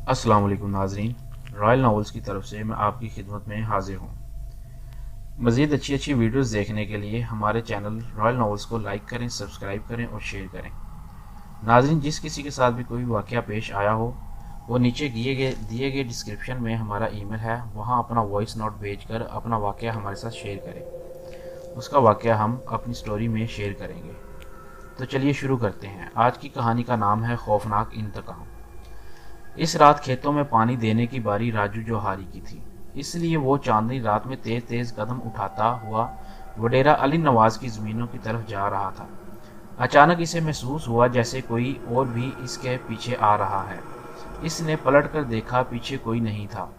अस्सलाम वालेकुम नाजरीन, रॉयल नॉवेल्स की तरफ से मैं आपकी खिदमत में हाजिर हूँ। मज़ीद अच्छी वीडियोस देखने के लिए हमारे चैनल रॉयल नॉवेल्स को लाइक करें, सब्सक्राइब करें और शेयर करें। नाजरीन, जिस किसी के साथ भी कोई वाक़या पेश आया हो, वो नीचे दिए गए डिस्क्रिप्शन में हमारा ईमेल है, वहाँ अपना वॉइस नोट भेजकर अपना वाक़या हमारे साथ शेयर करें। उसका वाक़या हम अपनी स्टोरी में शेयर करेंगे। तो चलिए शुरू करते हैं। आज की कहानी का नाम है खौफनाक इंतकाम। इस रात खेतों में पानी देने की बारी राजू जोहारी की थी, इसलिए वो चांदनी रात में तेज तेज कदम उठाता हुआ वडेरा अली नवाज की ज़मीनों की तरफ जा रहा था। अचानक इसे महसूस हुआ जैसे कोई और भी इसके पीछे आ रहा है। इसने पलट कर देखा, पीछे कोई नहीं था।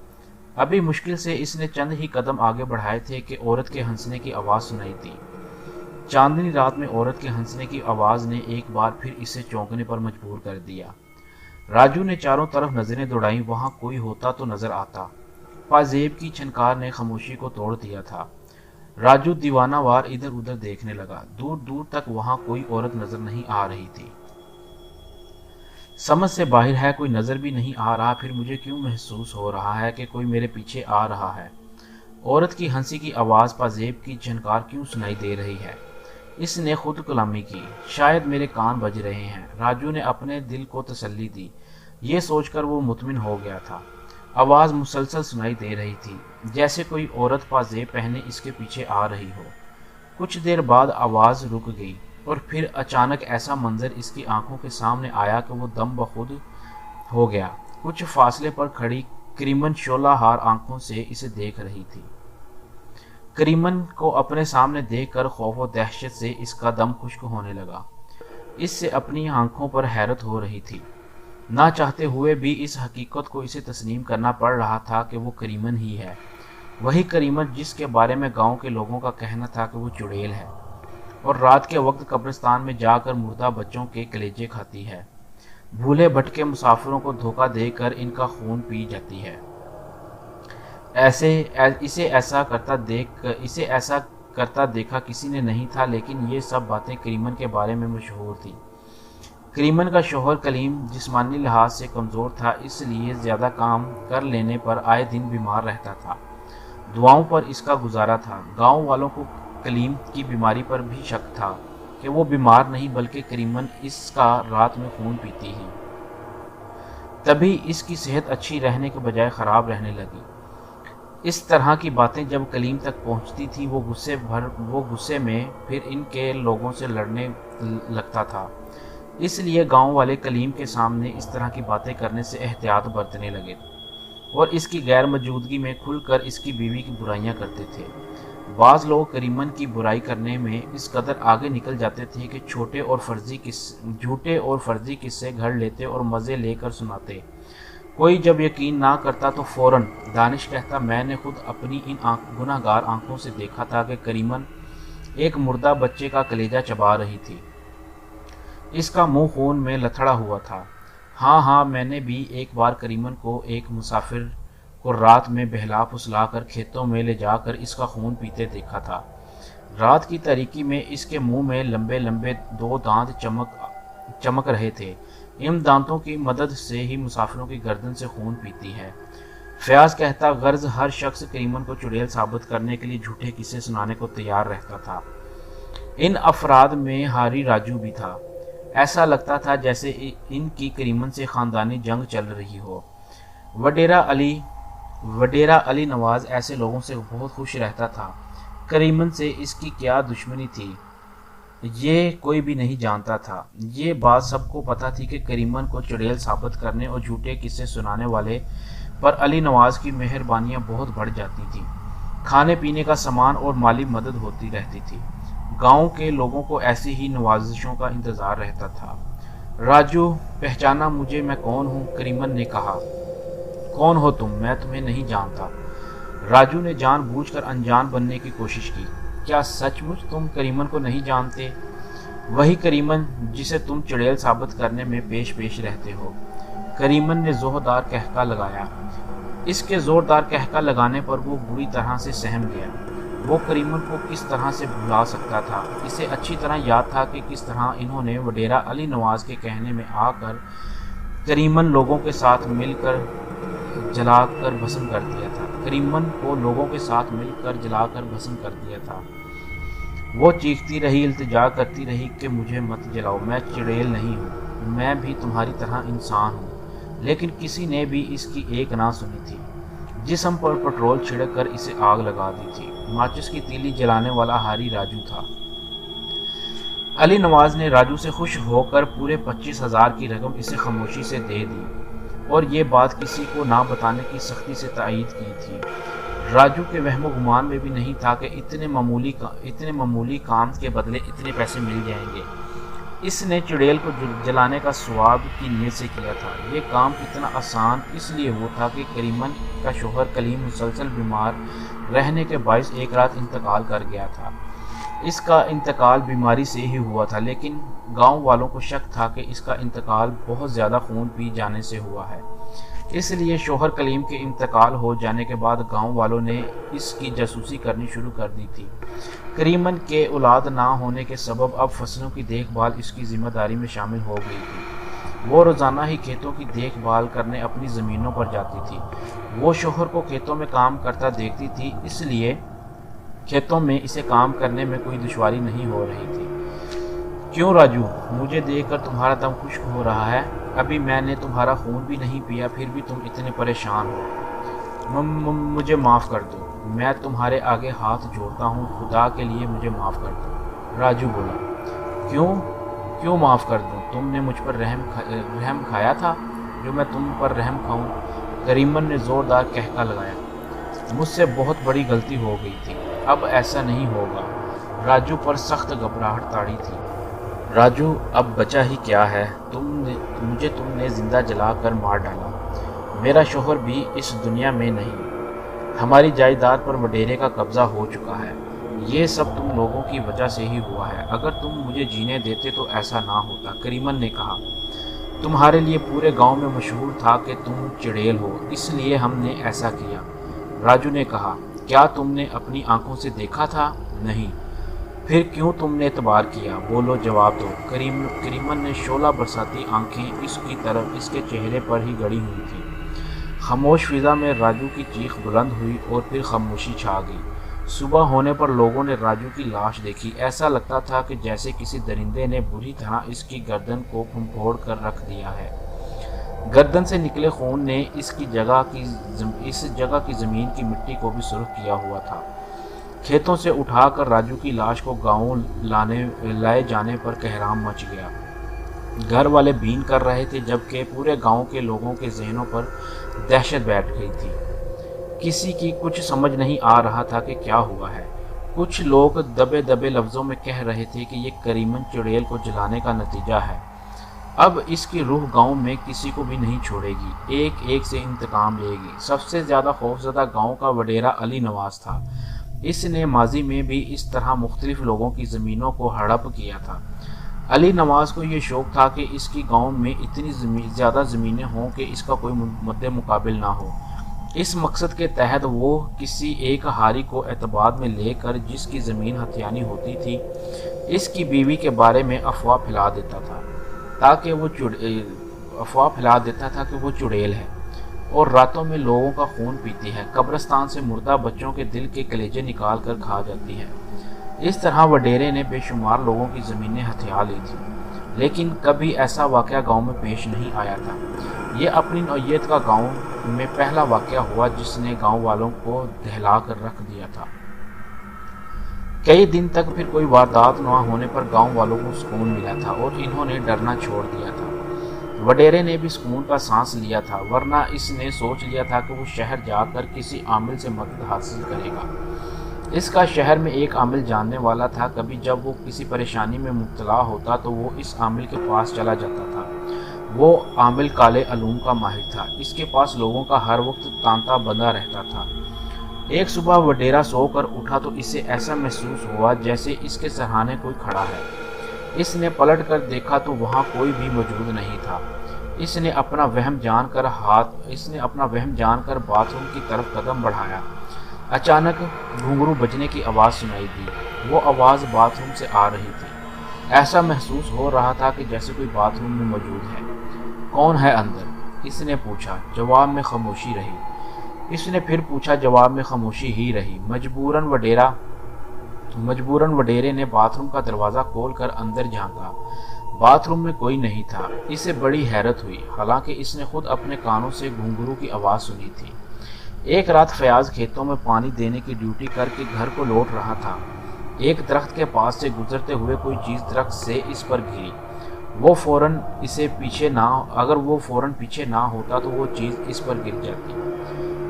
अभी मुश्किल से इसने चंद ही कदम आगे बढ़ाए थे कि औरत के हंसने की आवाज़ सुनाई दी। चांदनी रात में औरत के हंसने की आवाज़ ने एक बार फिर इसे चौंकने पर मजबूर कर दिया। राजू ने चारों तरफ नजरें दौड़ाई, वहां कोई होता तो नजर आता। पाजेब की छनकार ने खामोशी को तोड़ दिया था। राजू दीवानावार इधर उधर देखने लगा। दूर दूर तक वहां कोई औरत नजर नहीं आ रही थी। समझ से बाहर है, कोई नजर भी नहीं आ रहा, फिर मुझे क्यों महसूस हो रहा है कि कोई मेरे पीछे आ रहा है। औरत की हंसी की आवाज़, पाजेब की झनकार क्यों सुनाई दे रही है। इसने खुद कलामी की, शायद मेरे कान बज रहे हैं। राजू ने अपने दिल को तसल्ली दी। ये सोचकर वो मुतमिन हो गया था। आवाज़ मुसलसल सुनाई दे रही थी, जैसे कोई औरत पाजेब पहने इसके पीछे आ रही हो। कुछ देर बाद आवाज़ रुक गई और फिर अचानक ऐसा मंजर इसकी आंखों के सामने आया कि वो दम बखुद हो गया। कुछ फासले पर खड़ी करीमन शोलाहार आंखों से इसे देख रही थी। करीमन को अपने सामने देखकर खौफ और दहशत से इसका दम खुश्क होने लगा। इससे अपनी आंखों पर हैरत हो रही थी। ना चाहते हुए भी इस हकीकत को इसे तस्लीम करना पड़ रहा था कि वो करीमन ही है। वही करीमन जिसके बारे में गांव के लोगों का कहना था कि वो चुड़ैल है और रात के वक्त कब्रिस्तान में जाकर मुर्दा बच्चों के कलेजे खाती है। भूले भटके मुसाफिरों को धोखा देकर इनका खून पी जाती है। इसे ऐसा करता देखा किसी ने नहीं था, लेकिन ये सब बातें करीमन के बारे में मशहूर थी। करीमन का शौहर कलीम जिस्मानी लिहाज से कमज़ोर था, इसलिए ज़्यादा काम कर लेने पर आए दिन बीमार रहता था। दुआओं पर इसका गुजारा था। गांव वालों को कलीम की बीमारी पर भी शक था कि वो बीमार नहीं बल्कि करीमन इसका रात में खून पीती ही। तभी इसकी सेहत अच्छी रहने के बजाय ख़राब रहने लगी। इस तरह की बातें जब कलीम तक पहुंचती थी, वो गुस्से में फिर इनके लोगों से लड़ने लगता था। इसलिए गांव वाले कलीम के सामने इस तरह की बातें करने से एहतियात बरतने लगे और इसकी गैर मौजूदगी में खुलकर इसकी बीवी की बुराइयां करते थे। बाज़ लोग करीमन की बुराई करने में इस कदर आगे निकल जाते थे कि झूठे और फर्जी किस्से घर लेते और मज़े लेकर सुनाते। कोई जब यकीन ना करता तो फौरन दानिश कहता, मैंने खुद अपनी इन गुनाहगार आंखों से देखा था कि करीमन एक मुर्दा बच्चे का कलेजा चबा रही थी। इसका मुंह खून में लथड़ा हुआ था। हाँ, मैंने भी एक बार करीमन को एक मुसाफिर को रात में बहला फुसला कर खेतों में ले जाकर इसका खून पीते देखा था। रात की तारीकी में इसके मुंह में लंबे लंबे 2 दांत चमक रहे थे। इन दांतों की मदद से ही मुसाफिरों की गर्दन से खून पीती है। फयाज कहता, गर्ज हर शख्स करीमन को चुड़ैल साबित करने के लिए झूठे किस्से सुनाने को तैयार रहता था। इन अफराद में हारी राजू भी था। ऐसा लगता था जैसे इनकी करीमन से ख़ानदानी जंग चल रही हो। वडेरा अली नवाज ऐसे लोगों से बहुत खुश रहता था। करीमन से इसकी क्या दुश्मनी थी, ये कोई भी नहीं जानता था। ये बात सबको पता थी कि करीमन को चुड़ैल साबित करने और झूठे किस्से सुनाने वाले पर अली नवाज की मेहरबानियां बहुत बढ़ जाती थी। खाने पीने का सामान और माली मदद होती रहती थी। गांव के लोगों को ऐसी ही नवाजिशों का इंतज़ार रहता था। राजू पहचाना मुझे, मैं कौन हूँ? करीमन ने कहा। कौन हो तुम? मैं तुम्हें नहीं जानता। राजू ने जानबूझकर अनजान बनने की कोशिश की। क्या सचमुच तुम करीमन को नहीं जानते? वही करीमन जिसे तुम चुड़ैल साबित करने में पेश रहते हो। करीमन ने जोरदार कहका लगाया। इसके जोरदार कहका लगाने पर वो बुरी तरह से सहम गया। वो करीमन को किस तरह से भुला सकता था? इसे अच्छी तरह याद था कि किस तरह इन्होंने वडेरा अली नवाज के कहने में आकर کریمن لوگوں کے ساتھ مل کر جلا کر بھسم کر دیا تھا۔ کریمن کو لوگوں کے ساتھ مل کر جلا کر بھسم کر دیا تھا۔ وہ چیختی رہی، التجا کرتی رہی کہ مجھے مت جلاؤ، میں چڑیل نہیں ہوں، میں بھی تمہاری طرح انسان ہوں۔ لیکن کسی نے بھی اس کی ایک نہ سنی تھی۔ جسم پر پٹرول چھڑک کر اسے آگ لگا دی تھی۔ ماچس کی تیلی جلانے والا ہاری راجو تھا۔ علی نواز نے راجو سے خوش ہو کر پورے 25,000 کی رقم اسے خاموشی سے دے دی اور یہ بات کسی کو نہ بتانے کی سختی سے تائید کی تھی۔ راجو کے وہم و گمان میں بھی نہیں تھا کہ اتنے معمولی کام کے بدلے اتنے پیسے مل جائیں گے۔ اس نے چڑیل کو جلانے کا ثواب کی نیت سے کیا تھا۔ یہ کام اتنا آسان اس لیے ہوا تھا کہ کریمن کا شوہر کلیم مسلسل بیمار رہنے کے باعث ایک رات انتقال کر گیا تھا۔ اس کا انتقال بیماری سے ہی ہوا تھا، لیکن گاؤں والوں کو شک تھا کہ اس کا انتقال بہت زیادہ خون پی جانے سے ہوا ہے۔ اس لیے شوہر کلیم کے انتقال ہو جانے کے بعد گاؤں والوں نے اس کی جاسوسی کرنی شروع کر دی تھی۔ کریمن کے اولاد نہ ہونے کے سبب اب فصلوں کی دیکھ بھال اس کی ذمہ داری میں شامل ہو گئی تھی۔ وہ روزانہ ہی کھیتوں کی دیکھ بھال کرنے اپنی زمینوں پر جاتی تھی۔ وہ شوہر کو کھیتوں میں کام کرتا دیکھتی تھی، اس لیے کھیتوں میں اسے کام کرنے میں کوئی دشواری نہیں ہو رہی تھی۔ کیوں راجو، مجھے دیکھ کر تمہارا دم خشک ہو رہا ہے؟ ابھی میں نے تمہارا خون بھی نہیں پیا، پھر بھی تم اتنے پریشان ہو۔ مجھے معاف کر دو، میں تمہارے آگے ہاتھ جوڑتا ہوں، خدا کے لیے مجھے معاف کر دو۔ راجو بولا، کیوں معاف کر دوں؟ تم نے مجھ پر رحم کھایا تھا جو میں تم پر رحم کھاؤں؟ کریمن نے زوردار کہکا لگایا۔ مجھ سے بہت بڑی غلطی ہو گئی تھی، اب ایسا نہیں ہوگا۔ راجو پر سخت گھبراہٹ تاری تھی۔ راجو، اب بچا ہی کیا ہے؟ مجھے تم نے زندہ جلا کر مار ڈالا۔ میرا شوہر بھی اس دنیا میں نہیں۔ ہماری جائیداد پر وڈیرے کا قبضہ ہو چکا ہے۔ یہ سب تم لوگوں کی وجہ سے ہی ہوا ہے۔ اگر تم مجھے جینے دیتے تو ایسا نہ ہوتا۔ کریمن نے کہا، تمہارے لیے پورے گاؤں میں مشہور تھا کہ تم چڑیل ہو، اس لیے ہم نے ایسا کیا۔ راجو نے کہا، کیا تم نے اپنی آنکھوں سے دیکھا تھا؟ نہیں۔ پھر کیوں تم نے اعتبار کیا؟ بولو، جواب دو۔ کریمن نے شعلہ برساتی آنکھیں اس کی طرف اس کے چہرے پر ہی گڑی ہوئی تھیں۔ خاموش فضا میں راجو کی چیخ بلند ہوئی اور پھر خاموشی چھا گئی۔ صبح ہونے پر لوگوں نے راجو کی لاش دیکھی۔ ایسا لگتا تھا کہ جیسے کسی درندے نے بری طرح اس کی گردن کو پھنپھوڑ کر رکھ دیا ہے۔ گردن سے نکلے خون نے اس جگہ کی زمین کی مٹی کو بھی سرخ کیا ہوا تھا۔ کھیتوں سے اٹھا کر راجو کی لاش کو گاؤں لائے جانے پر کہرام مچ گیا۔ گھر والے بین کر رہے تھے، جبکہ پورے گاؤں کے لوگوں کے ذہنوں پر دہشت بیٹھ گئی تھی۔ کسی کی کچھ سمجھ نہیں آ رہا تھا کہ کیا ہوا ہے۔ کچھ لوگ دبے دبے لفظوں میں کہہ رہے تھے کہ یہ کریمن چڑیل کو جلانے کا نتیجہ ہے۔ اب اس کی روح گاؤں میں کسی کو بھی نہیں چھوڑے گی، ایک ایک سے انتقام لے گی۔ سب سے زیادہ خوفزدہ گاؤں کا وڈیرا علی نواز تھا۔ اس نے ماضی میں بھی اس طرح مختلف لوگوں کی زمینوں کو ہڑپ کیا تھا۔ علی نواز کو یہ شوق تھا کہ اس کی گاؤں میں اتنی زیادہ زمینیں ہوں کہ اس کا کوئی مد مقابل نہ ہو۔ اس مقصد کے تحت وہ کسی ایک ہاری کو اعتماد میں لے کر جس کی زمین ہتھیانی ہوتی تھی، اس کی بیوی کے بارے میں افواہ پھیلا دیتا تھا کہ وہ چڑیل ہے اور راتوں میں لوگوں کا خون پیتی ہے، قبرستان سے مردہ بچوں کے دل کے کلیجے نکال کر کھا جاتی ہے۔ اس طرح وڈیرے نے بے شمار لوگوں کی زمینیں ہتھیا لی تھی، لیکن کبھی ایسا واقعہ گاؤں میں پیش نہیں آیا تھا۔ یہ اپنی نوعیت کا گاؤں میں پہلا واقعہ ہوا جس نے گاؤں والوں کو دہلا کر رکھ دیا تھا۔ کئی دن تک پھر کوئی واردات نہ ہونے پر گاؤں والوں کو سکون ملا تھا اور انہوں نے ڈرنا چھوڑ دیا تھا۔ وڈیرے نے بھی سکون کا سانس لیا تھا، ورنہ اس نے سوچ لیا تھا کہ وہ شہر جا کر کسی عامل سے مدد حاصل کرے گا۔ اس کا شہر میں ایک عامل جاننے والا تھا۔ کبھی جب وہ کسی پریشانی میں مبتلا ہوتا تو وہ اس عامل کے پاس چلا جاتا تھا۔ وہ عامل کالے علوم کا ماہر تھا۔ اس کے پاس لوگوں کا ہر وقت تانتا بندہ رہتا تھا۔ ایک صبح وڈیرا سو کر اٹھا تو اسے ایسا محسوس ہوا جیسے اس کے سرہانے کوئی کھڑا ہے۔ اس نے پلٹ کر دیکھا تو وہاں کوئی بھی موجود نہیں تھا۔ اس نے اپنا وہم جان کر باتھ روم کی طرف قدم بڑھایا۔ اچانک گھنگرو بجنے کی آواز سنائی دی۔ وہ آواز باتھ روم سے آ رہی تھی۔ ایسا محسوس ہو رہا تھا کہ جیسے کوئی باتھ روم میں موجود ہے۔ کون ہے اندر؟ اس نے پوچھا، جواب میں خاموشی رہی۔ اس نے پھر پوچھا، جواب میں خاموشی ہی رہی۔ مجبوراً وڈیرے نے باتھ روم کا دروازہ کھول کر اندر جھانکا۔ باتھ روم میں کوئی نہیں تھا۔ اسے بڑی حیرت ہوئی، حالانکہ اس نے خود اپنے کانوں سے گھنگرو کی آواز سنی تھی۔ ایک رات فیاض کھیتوں میں پانی دینے کی ڈیوٹی کر کے گھر کو لوٹ رہا تھا۔ ایک درخت کے پاس سے گزرتے ہوئے کوئی چیز درخت سے اس پر گری۔ اگر وہ فوراً پیچھے نہ ہوتا تو وہ چیز اس پر گر جاتی۔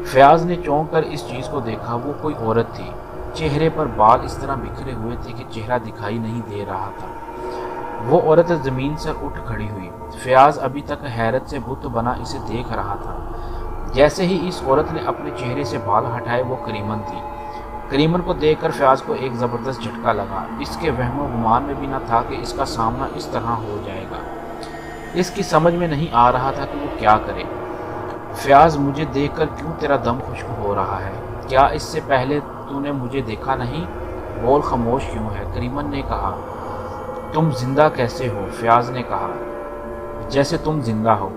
فیاض نے چونک کر اس چیز کو دیکھا۔ وہ کوئی عورت تھی۔ چہرے پر بال اس طرح بکھرے ہوئے تھے کہ چہرہ دکھائی نہیں دے رہا تھا۔ وہ عورت زمین سے اٹھ کھڑی ہوئی۔ فیاض ابھی تک حیرت سے بت بنا اسے دیکھ رہا تھا۔ جیسے ہی اس عورت نے اپنے چہرے سے بال ہٹائے وہ کریمن تھی۔ کریمن کو دیکھ کر فیاض کو ایک زبردست جھٹکا لگا۔ اس کے وہم و گمان میں بھی نہ تھا کہ اس کا سامنا اس طرح ہو جائے گا۔ اس کی سمجھ میں نہیں آ رہا تھا کہ وہ کیا کرے۔ فیاض، مجھے دیکھ کر کیوں تیرا دم خشک ہو رہا ہے؟ کیا اس سے پہلے تو نے مجھے دیکھا نہیں؟ بول خاموش کیوں ہے؟ کریمن نے کہا۔ تم زندہ کیسے ہو؟ فیاض نے کہا۔ جیسے تم زندہ ہو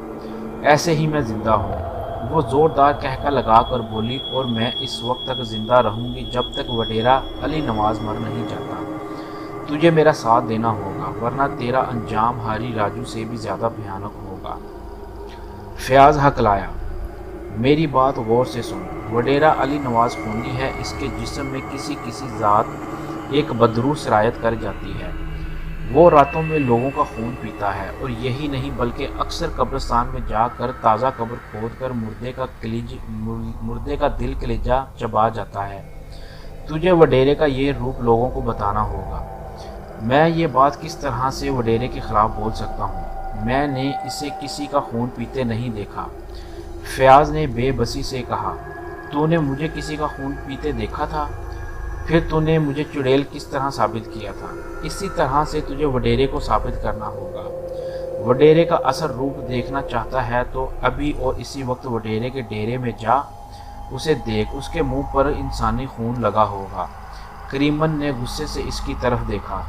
ایسے ہی میں زندہ ہوں، وہ زوردار کہکا لگا کر بولی، اور میں اس وقت تک زندہ رہوں گی جب تک وڈیرا علی نواز مر نہیں جاتا۔ تجھے میرا ساتھ دینا ہوگا ورنہ تیرا انجام ہاری راجو سے بھی زیادہ بھیانک ہوگا۔ فیاض ہکلایا، میری بات غور سے سن۔ وڈیرا علی نواز خونی ہے۔ اس کے جسم میں کسی ذات ایک بدروح سرایت کر جاتی ہے۔ وہ راتوں میں لوگوں کا خون پیتا ہے، اور یہی نہیں بلکہ اکثر قبرستان میں جا کر تازہ قبر کھود کر مردے کا دل کلیجہ چبا جاتا ہے۔ تجھے وڈیرے کا یہ روپ لوگوں کو بتانا ہوگا۔ میں یہ بات کس طرح سے وڈیرے کے خلاف بول سکتا ہوں؟ میں نے اسے کسی کا خون پیتے نہیں دیکھا۔ فیاض نے بے بسی سے کہا، تو نے مجھے کسی کا خون پیتے دیکھا تھا؟ پھر تو نے مجھے چڑیل کس طرح ثابت کیا تھا؟ اسی طرح سے تجھے وڈیرے کو ثابت کرنا ہوگا۔ وڈیرے کا اصل روپ دیکھنا چاہتا ہے تو ابھی اور اسی وقت وڈیرے کے ڈیرے میں جا، اسے دیکھ، اس کے منہ پر انسانی خون لگا ہوگا۔ کریمن نے غصے سے اس کی طرف دیکھا۔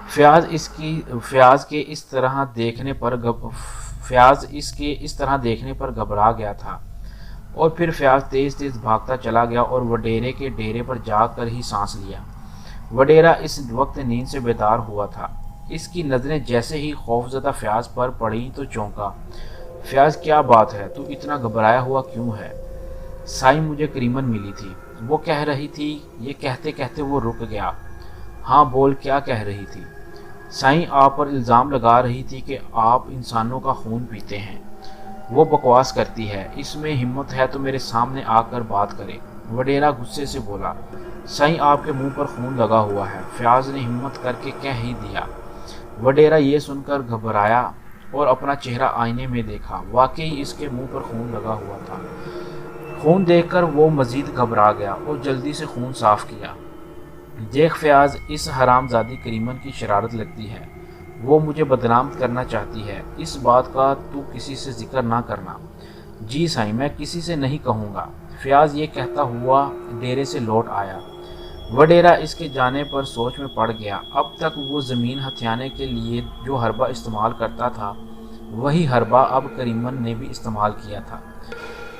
فیاض کے اس طرح دیکھنے پر گھبرا گیا تھا، اور پھر فیاض تیز بھاگتا چلا گیا اور وڈیرے کے ڈیرے پر جا کر ہی سانس لیا۔ وڈیرا اس وقت نیند سے بیدار ہوا تھا۔ اس کی نظریں جیسے ہی خوفزدہ فیاض پر پڑیں تو چونکا۔ فیاض، کیا بات ہے؟ تو اتنا گھبرایا ہوا کیوں ہے؟ سائیں، مجھے کریمن ملی تھی، وہ کہہ رہی تھی۔ یہ کہتے کہتے وہ رک گیا۔ ہاں بول، کیا کہہ رہی تھی؟ سائیں آپ پر الزام لگا رہی تھی کہ آپ انسانوں کا خون پیتے ہیں۔ وہ بکواس کرتی ہے، اس میں ہمت ہے تو میرے سامنے آ کر بات کرے۔ وڈیرا غصے سے بولا، سائیں آپ کے منہ پر خون لگا ہوا ہے۔ فیاض نے ہمت کر کے کہہ ہی دیا۔ وڈیرا یہ سن کر گھبرایا اور اپنا چہرہ آئینے میں دیکھا۔ واقعی اس کے منہ پر خون لگا ہوا تھا۔ خون دیکھ کر وہ مزید گھبرا گیا اور جلدی سے خون صاف کیا۔ دیکھ فیاض، اس حرام زادی کریمن کی شرارت لگتی ہے۔ وہ مجھے بدنام کرنا چاہتی ہے۔ اس بات کا تو کسی سے ذکر نہ کرنا۔ جی سائیں، میں کسی سے نہیں کہوں گا۔ فیاض یہ کہتا ہوا ڈیرے سے لوٹ آیا۔ وڈیرا اس کے جانے پر سوچ میں پڑ گیا۔ اب تک وہ زمین ہتھیانے کے لیے جو حربہ استعمال کرتا تھا، وہی حربہ اب کریمن نے بھی استعمال کیا تھا۔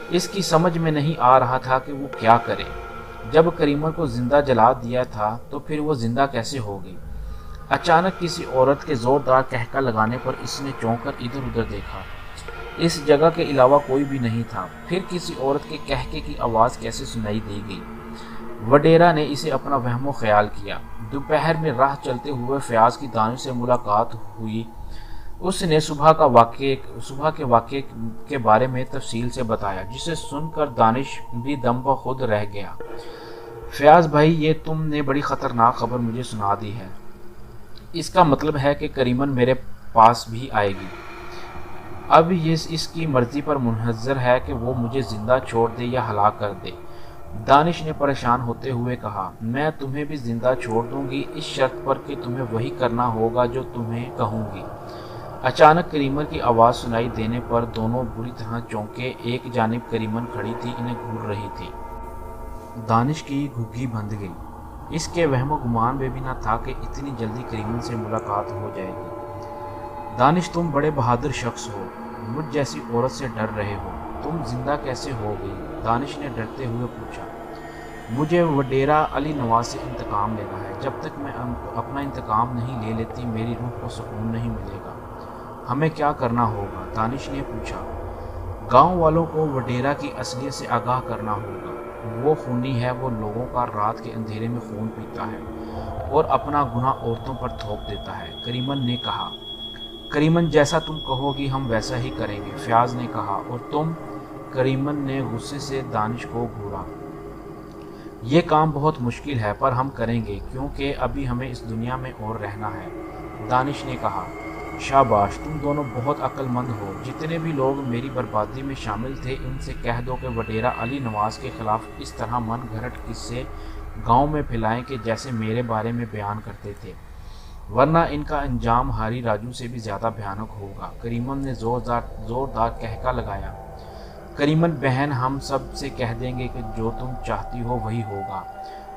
اس کی سمجھ میں نہیں آ رہا تھا کہ وہ کیا کرے۔ جب کریمن کو زندہ جلا دیا تھا تو پھر وہ زندہ کیسے ہو گئی؟ اچانک کسی عورت کے زوردار کہکا لگانے پر اس نے چونک کر ادھر ادھر دیکھا۔ اس جگہ کے علاوہ کوئی بھی نہیں تھا۔ پھر کسی عورت کے کہکے کی آواز کیسے سنائی دی گئی؟ وڈیرا نے اسے اپنا وہم و خیال کیا۔ دوپہر میں راہ چلتے ہوئے فیاض کی دانش سے ملاقات ہوئی۔ اس نے صبح کے واقعے کے بارے میں تفصیل سے بتایا، جسے سن کر دانش بھی دم بخود رہ گیا۔ فیاض بھائی، یہ تم نے بڑی خطرناک خبر مجھے سنا دی ہے۔ اس کا مطلب ہے کہ کریمن میرے پاس بھی آئے گی۔ اب یہ اس کی مرضی پر منحصر ہے کہ وہ مجھے زندہ چھوڑ دے یا ہلاک کر دے۔ دانش نے پریشان ہوتے ہوئے کہا، میں تمہیں بھی زندہ چھوڑ دوں گی، اس شرط پر کہ تمہیں وہی کرنا ہوگا جو تمہیں کہوں گی۔ اچانک کریمن کی آواز سنائی دینے پر دونوں بری طرح چونکے۔ ایک جانب کریمن کھڑی تھی، انہیں گھور رہی تھی۔ دانش کی گھگی بندھ گئی۔ اس کے وہم و گمان میں بھی نہ تھا کہ اتنی جلدی کریمن سے ملاقات ہو جائے گی۔ दानिश तुम बड़े बहादुर शख्स हो, मुझ जैसी औरत से डर रहे हो, तुम जिंदा कैसे हो गई? दानिश ने डरते हुए पूछा। मुझे वडेरा अली नवाज से इंतकाम लेना है। जब तक मैं अपना इंतकाम नहीं ले लेती मेरी रूह को सुकून नहीं मिलेगा। हमें क्या करना होगा? दानिश ने पूछा। गांव वालों को वडेरा की असलियत से आगाह करना होगा। वो खूनी है, वो लोगों का रात के अंधेरे में खून पीता है और अपना गुनाह औरतों पर थोप देता है, करीमन ने कहा। करीमन, जैसा तुम कहोगी हम वैसा ही करेंगे, फयाज ने कहा। और तुम? करीमन ने गुस्से से दानिश को घूरा। ये काम बहुत मुश्किल है पर हम करेंगे क्योंकि अभी हमें इस दुनिया में और रहना है, दानिश ने कहा। शाबाश, तुम दोनों बहुत अक्लमंद हो। जितने भी लोग मेरी बर्बादी में शामिल थे इनसे कह दो कि वडेरा अली नवाज के खिलाफ इस तरह मन घड़त किस्से गांव में फैलाएं कि जैसे मेरे बारे में बयान करते थे, वरना इनका अंजाम हारी राजू से भी ज़्यादा भयानक होगा। करीमन ने जोरदार कहका लगाया। करीमन बहन, हम सब से कह देंगे कि जो तुम चाहती हो वही होगा,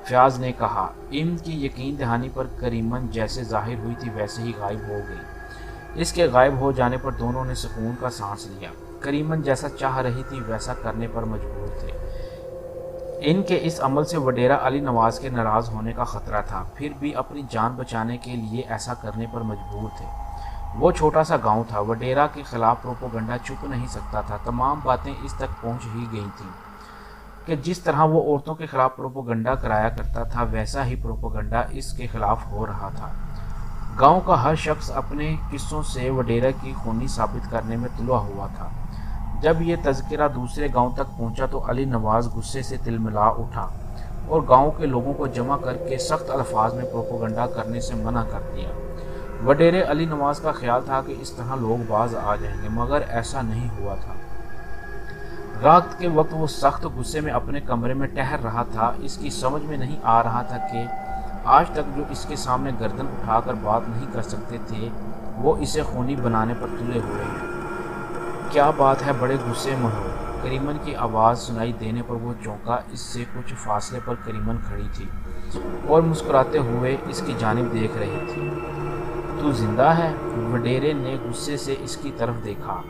फयाज ने कहा। इनकी यकीन दहानी पर करीमन जैसे जाहिर हुई थी वैसे ही गायब हो गई। इसके गायब हो जाने पर दोनों ने सुकून का सांस लिया। करीमन जैसा चाह रही थी वैसा करने पर मजबूर थे। इनके इस अमल से वडेरा अली नवाज के नाराज होने का खतरा था, फिर भी अपनी जान बचाने के लिए ऐसा करने पर मजबूर थे। वो छोटा सा गांव था, वडेरा के खिलाफ प्रोपोगंडा चुप नहीं सकता था। तमाम बातें इस तक पहुंच ही गई थीं कि जिस तरह वो औरतों के खिलाफ प्रोपोगंडा कराया करता था वैसा ही प्रोपोगंडा इसके खिलाफ हो रहा था। गांव का हर शख्स अपने किस्सों से वडेरा की खूनी साबित करने में तुला हुआ था। जब ये तज़किरा दूसरे गांव तक पहुंचा तो अली नवाज गुस्से से तिलमिला उठा और गांव के लोगों को जमा करके सख्त अल्फाज में प्रोपोगंडा करने से मना कर दिया। वडेरे अली नवाज का ख्याल था कि इस तरह लोग बाज आ जाएंगे, मगर ऐसा नहीं हुआ था। रात के वक्त वो सख्त गुस्से में अपने कमरे में ठहर रहा था। इसकी समझ में नहीं आ रहा था कि आज तक जो इसके सामने गर्दन उठाकर बात नहीं कर सकते थे वो इसे खूनी बनाने पर तुले हुए हैं। क्या बात है, बड़े गुस्से में हो? करीमन की आवाज़ सुनाई देने पर वो चौंका। इससे कुछ फासले पर करीमन खड़ी थी और मुस्कुराते हुए इसकी जानिब देख रही थी। तू जिंदा है? वडेरे ने गुस्से से इसकी तरफ देखा।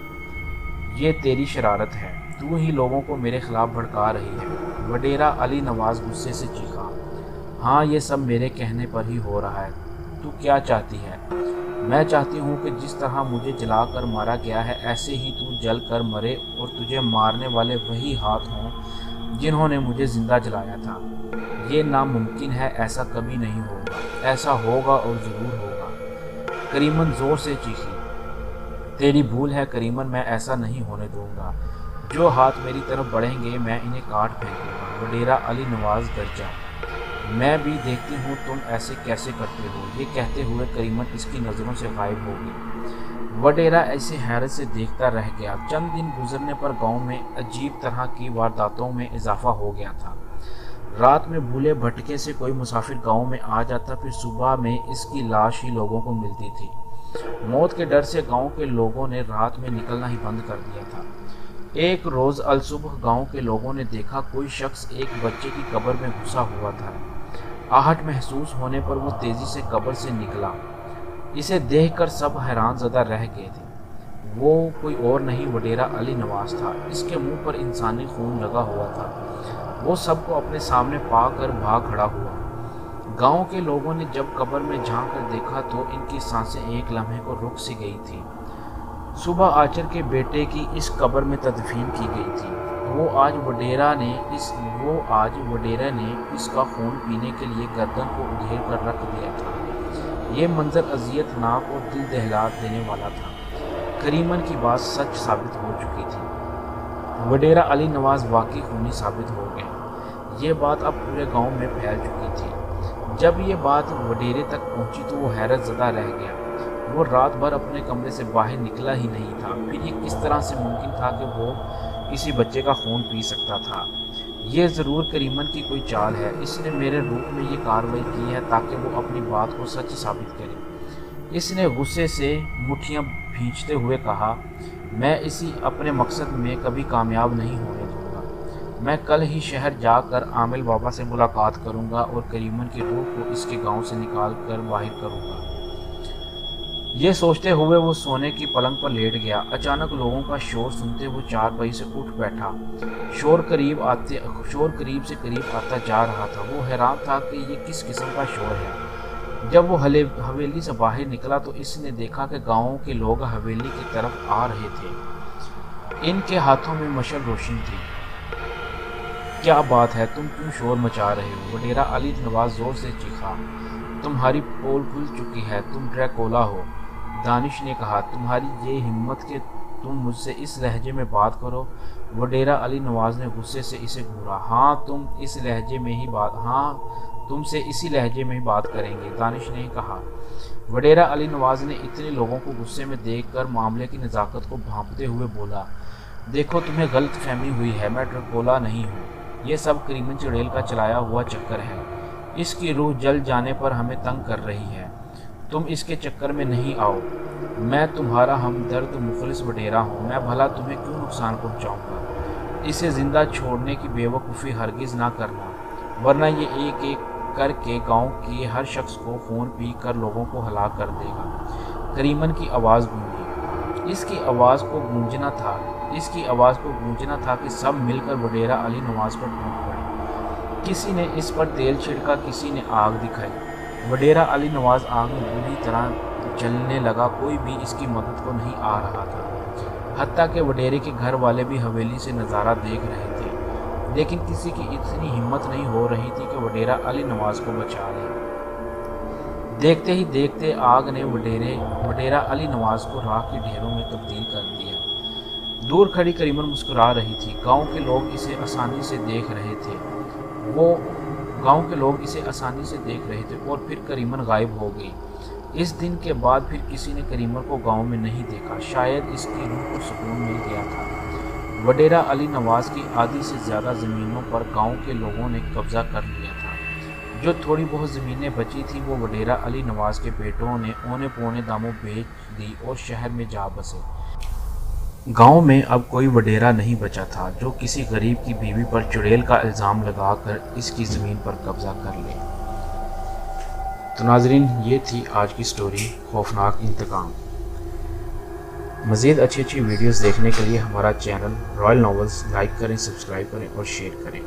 ये तेरी शरारत है, तू ही लोगों को मेरे खिलाफ भड़का रही है, वडेरा अली नवाज गुस्से से चीखा। हाँ, ये सब मेरे कहने पर ही हो रहा है। तू क्या चाहती है? मैं चाहती हूँ कि जिस तरह मुझे जलाकर मारा गया है ऐसे ही तू जल कर मरे और तुझे मारने वाले वही हाथ हों जिन्होंने मुझे जिंदा जलाया था। ये नामुमकिन है, ऐसा कभी नहीं होगा। ऐसा होगा और ज़रूर होगा, करीमन ज़ोर से चीखी। तेरी भूल है करीमन, मैं ऐसा नहीं होने दूंगा। जो हाथ मेरी तरफ बढ़ेंगे मैं इन्हें काट फेंकूंगा, वडेरा अली नवाज गरजा। मैं भी देखती हूँ तुम ऐसे कैसे करते हो। ये कहते हुए करीमन इसकी नज़रों से गायब हो गई। वडेरा ऐसे हैरत से देखता रह गया। चंद दिन गुजरने पर गांव में अजीब तरह की वारदातों में इजाफा हो गया था। रात में भूले भटके से कोई मुसाफिर गांव में आ जाता, फिर सुबह में इसकी लाश ही लोगों को मिलती थी। मौत के डर से गांव के लोगों ने रात में निकलना ही बंद कर दिया था। एक रोज़ अलसुबह गांव के लोगों ने देखा कोई शख्स एक बच्चे की कब्र में घुसा हुआ था। आहट महसूस होने पर वो तेजी से कब्र से निकला। इसे देखकर सब हैरान ज़दा रह गए थे। वो कोई और नहीं वडेरा अली नवाज था। इसके मुंह पर इंसानी खून लगा हुआ था। वो सबको अपने सामने पाकर भाग खड़ा हुआ। गांव के लोगों ने जब कब्र में झांक कर देखा तो इनकी सांसें एक लम्हे को रुक सी गई थी। सुबह आचर के बेटे की इस कब्र में तदफीन की गई थी। वो आज वडेरा ने इसका खून पीने के लिए गर्दन को उधेड़ कर रख दिया था। ये मंजर अजियतनाक और दिल दहला देने वाला था। करीमन की बात सच साबित हो चुकी थी। वडेरा अली नवाज वाकई खूनी साबित हो गए। ये बात अब पूरे गांव में फैल चुकी थी। जब ये बात वडेरे तक पहुंची तो वो हैरत ज़दा रह गया। वो रात भर अपने कमरे से बाहर निकला ही नहीं था। फिर ये किस तरह से मुमकिन था कि वो किसी बच्चे का खून पी सकता था? ये ज़रूर करीमन की कोई चाल है। इसने मेरे रूप में ये कार्रवाई की है ताकि वो अपनी बात को सच साबित करे। इसने गुस्से से मुट्ठियाँ भींचते हुए कहा, मैं इसी अपने मकसद में कभी कामयाब नहीं होने दूंगा। मैं कल ही शहर जाकर आमिल बाबा से मुलाकात करूंगा और करीमन की रूह को इसके गांव से निकाल कर बाहर करूंगा। ये सोचते हुए वो सोने की पलंग पर लेट गया। अचानक लोगों का शोर सुनते वो चारपाई से उठ बैठा। शोर करीब से करीब आता जा रहा था। वो हैरान था कि ये किस किस्म का शोर है। जब वो हवेली से बाहर निकला तो इसने देखा कि गांव के लोग हवेली की तरफ आ रहे थे। इनके हाथों में मशाल रोशन थी। क्या बात है, तुम क्यों शोर मचा रहे हो? वडेरा अली नवाज जोर से चीखा। तुम्हारी पोल खुल चुकी है, तुम ड्रैकुला हो। दानिश ने कहा, तुम्हारी ये हिम्मत कि तुम मुझसे इस लहजे में बात करो? वडेरा अली नवाज ने गुस्से से इसे घूरा। तुमसे इसी लहजे में ही बात करेंगे, दानिश ने कहा। वडेरा अली नवाज ने इतने लोगों को गुस्से में देखकर मामले की नज़ाकत को भांपते हुए बोला, देखो तुम्हें गलत फहमी हुई है, मैं ड्रैकुला नहीं हूँ। ये सब करीमन चुड़ैल का चलाया हुआ चक्कर है। इसकी रूह जल जाने पर हमें तंग कर रही है। तुम इसके चक्कर में नहीं आओ। मैं तुम्हारा हमदर्द मुखलिस वडेरा हूँ। मैं भला तुम्हें क्यों नुकसान पहुँचाऊँगा? इसे ज़िंदा छोड़ने की बेवकूफ़ी हरगिज़ ना करना, वरना ये एक एक करके गांव के हर शख्स को खून पी कर लोगों को हलाक कर देगा। करीमन की आवाज़ गूंजी। इसकी आवाज़ को गूंजना था कि सब मिलकर वडेरा अली नवाज पर टूट पड़े। किसी ने इस पर तेल छिड़का, किसी ने आग दिखाई। वडेरा अली नवाज आग में बुरी तरह जलने लगा। कोई भी इसकी मदद को नहीं आ रहा था। हत्ता के वडेरे के घर वाले भी हवेली से नज़ारा देख रहे थे, लेकिन किसी की इतनी हिम्मत नहीं हो रही थी कि वडेरा अली नवाज को बचा ले। देखते ही देखते आग ने वडेरा अली नवाज को राख के ढेरों में तब्दील कर दिया। दूर खड़ी करीमन मुस्कुरा रही थी। गांव के लोग इसे आसानी से देख रहे थे और फिर करीमन गायब हो गई। इस दिन के बाद फिर किसी ने करीमन को गांव में नहीं देखा। शायद इसकी रूह को सुकून मिल गया था। वडेरा अली नवाज की आधी से ज़्यादा ज़मीनों पर गांव के लोगों ने कब्जा कर लिया था। जो थोड़ी बहुत ज़मीनें बची थी वो वडेरा अली नवाज के बेटों ने औने पौने दामों बेच दी और शहर में जा बसे। गांव में अब कोई वडेरा नहीं बचा था जो किसी गरीब की बीवी पर चुड़ैल का इल्ज़ाम लगाकर इसकी ज़मीन पर कब्जा कर ले। तो नाज़रीन, ये थी आज की स्टोरी, खौफनाक इंतकाम। मज़ीद अच्छी वीडियोस देखने के लिए हमारा चैनल रॉयल नॉवेल्स लाइक करें, सब्सक्राइब करें और शेयर करें।